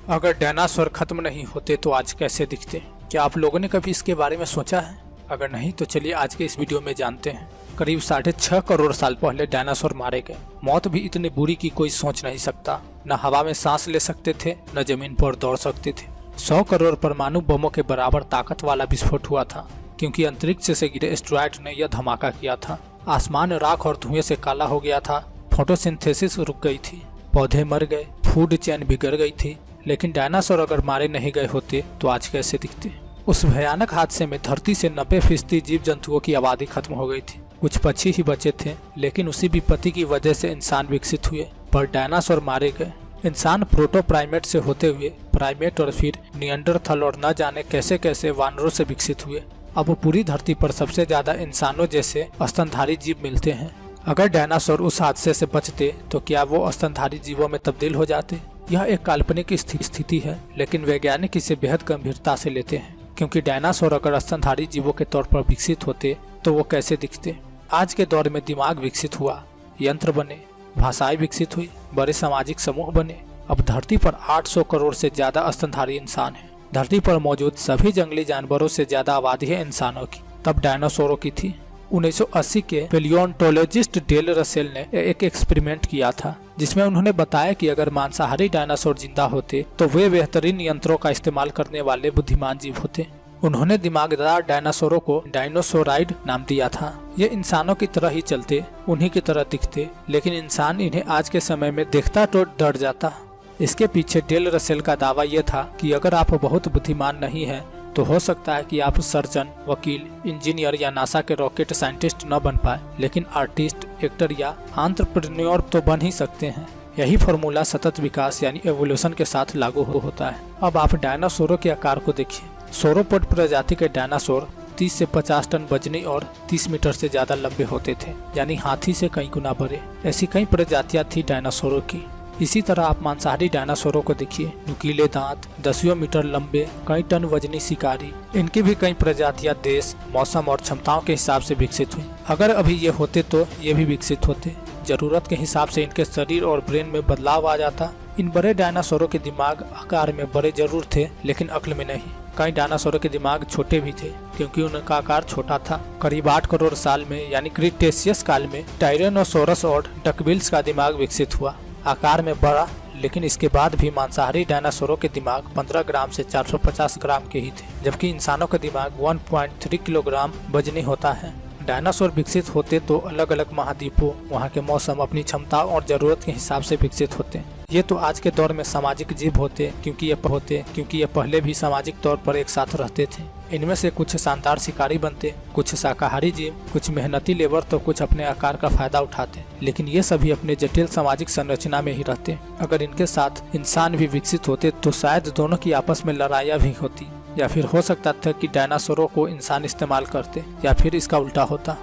अगर डायनासोर खत्म नहीं होते तो आज कैसे दिखते? क्या आप लोगों ने कभी इसके बारे में सोचा है? अगर नहीं तो चलिए आज के इस वीडियो में जानते हैं। करीब 6.5 करोड़ साल पहले डायनासोर मारे गए। मौत भी इतनी बुरी की कोई सोच नहीं सकता। न हवा में सांस ले सकते थे, न जमीन पर दौड़ सकते थे। 100 करोड़ परमाणु बमों के बराबर ताकत वाला विस्फोट हुआ था, क्योंकि अंतरिक्ष से गिरे एस्टेरॉयड ने यह धमाका किया था। आसमान राख और धुएं से काला हो गया था। फोटोसिंथेसिस रुक गई थी, पौधे मर गए, फूड चेन बिगड़ गई थी। लेकिन डायनासोर अगर मारे नहीं गए होते तो आज कैसे दिखते? उस भयानक हादसे में धरती से 90% जीव जंतुओं की आबादी खत्म हो गई थी। कुछ पक्षी ही बचे थे, लेकिन उसी विपत्ति की वजह से इंसान विकसित हुए। पर डायनासोर मारे गए। इंसान प्रोटो प्राइमेट से होते हुए प्राइमेट और फिर निएंडरथल और न जाने कैसे कैसे वानरों से विकसित हुए। अब पूरी धरती पर सबसे ज्यादा इंसानों जैसे स्तनधारी जीव मिलते हैं। अगर डायनासोर उस हादसे से बचते तो क्या वो स्तनधारी जीवों में तब्दील हो जाते? यह एक काल्पनिक स्थिति है, लेकिन वैज्ञानिक इसे बेहद गंभीरता से लेते हैं, क्योंकि डायनासोर अगर स्तनधारी जीवों के तौर पर विकसित होते तो वो कैसे दिखते? आज के दौर में दिमाग विकसित हुआ, यंत्र बने, भाषाएं विकसित हुई, बड़े सामाजिक समूह बने। अब धरती पर 800 करोड़ से ज्यादा स्तनधारी इंसान हैं। धरती पर मौजूद सभी जंगली जानवरों से ज्यादा आबादी है इंसानों की, तब डायनासोरों की थी। 1980 के पैलियोंटोलॉजिस्ट डेल रसेल ने एक एक्सपेरिमेंट किया था, जिसमें उन्होंने बताया कि अगर मांसाहारी डायनासोर जिंदा होते तो वे बेहतरीन यंत्रों का इस्तेमाल करने वाले बुद्धिमान जीव होते। उन्होंने दिमागदार डायनासोरों को डायनोसोराइड नाम दिया था। ये इंसानों की तरह ही चलते, उन्हीं की तरह दिखते, लेकिन इंसान इन्हें आज के समय में देखता तो डर जाता। इसके पीछे डेल रसेल का दावा यह था कि अगर आप बहुत बुद्धिमान नहीं हैं तो हो सकता है कि आप सर्जन, वकील, इंजीनियर या नासा के रॉकेट साइंटिस्ट न बन पाए, लेकिन आर्टिस्ट, एक्टर या एंटरप्रेन्योर तो बन ही सकते हैं। यही फॉर्मूला सतत विकास यानी एवोल्यूशन के साथ लागू होता है। अब आप डायनासोरों के आकार को देखिए। सोरोपोड प्रजाति के डायनासोर 30 से 50 टन वजनी और 30 मीटर से ज्यादा लंबे होते थे, यानी हाथी से कई गुना बड़े। ऐसी कई प्रजातियां थी डायनासोरों की। इसी तरह आप मांसाहारी डायनासोरों को देखिए। नुकीले दांत, 10 मीटर लंबे, कई टन वजनी शिकारी। इनकी भी कई प्रजातियां देश, मौसम और क्षमताओं के हिसाब से विकसित हुई। अगर अभी ये होते तो ये भी विकसित होते। जरूरत के हिसाब से इनके शरीर और ब्रेन में बदलाव आ जाता। इन बड़े डायनासोरों के दिमाग आकार में बड़े जरूर थे, लेकिन अक्ल में नहीं। कई डायनासोरों के दिमाग छोटे भी थे, क्योंकि उनका आकार छोटा था। करीब 8 करोड़ साल में यानी क्रिटेशियस काल में टायरेनोसोरस और डकबिल्स का दिमाग विकसित हुआ, आकार में बड़ा। लेकिन इसके बाद भी मांसाहारी डायनासोरों के दिमाग 15 ग्राम से 450 ग्राम के ही थे, जबकि इंसानों का दिमाग 1.3 किलोग्राम वजनी होता है। डायनासोर विकसित होते तो अलग अलग महाद्वीपों, वहाँ के मौसम, अपनी क्षमता और जरूरत के हिसाब से विकसित होते। ये तो आज के दौर में सामाजिक जीव होते, क्योंकि ये पहले भी सामाजिक तौर पर एक साथ रहते थे। इनमें से कुछ शानदार शिकारी बनते, कुछ शाकाहारी जीव, कुछ मेहनती लेबर तो कुछ अपने आकार का फायदा उठाते। लेकिन ये सभी अपने जटिल सामाजिक संरचना में ही रहते। अगर इनके साथ इंसान भी विकसित होते तो शायद दोनों की आपस में लड़ाइयाँ भी होती, या फिर हो सकता था कि डायनासोरों को इंसान इस्तेमाल करते, या फिर इसका उल्टा होता।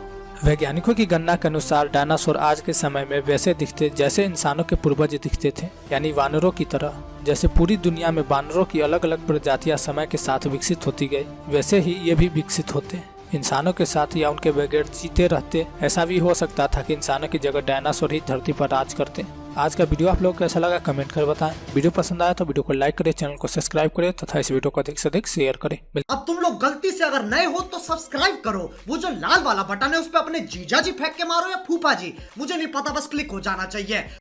वैज्ञानिकों की गणना के अनुसार डायनासोर आज के समय में वैसे दिखते जैसे इंसानों के पूर्वज दिखते थे, यानी वानरों की तरह। जैसे पूरी दुनिया में वानरों की अलग अलग प्रजातियां समय के साथ विकसित होती गई, वैसे ही ये भी विकसित होते। इंसानों के साथ या उनके बगैर जीते रहते। ऐसा भी हो सकता था कि इंसानों की जगह डायनासोर ही धरती पर राज करते। आज का वीडियो आप लोग को कैसा लगा कमेंट कर बताएं। वीडियो पसंद आया तो वीडियो को लाइक करें, चैनल को सब्सक्राइब करें तथा इस वीडियो को अधिक से अधिक शेयर करें। अब तुम लोग गलती से अगर नए हो तो सब्सक्राइब करो। वो जो लाल वाला बटन है उस पर अपने जीजा जी फेंक के मारो या फूफा जी, मुझे नहीं पता, बस क्लिक हो जाना चाहिए।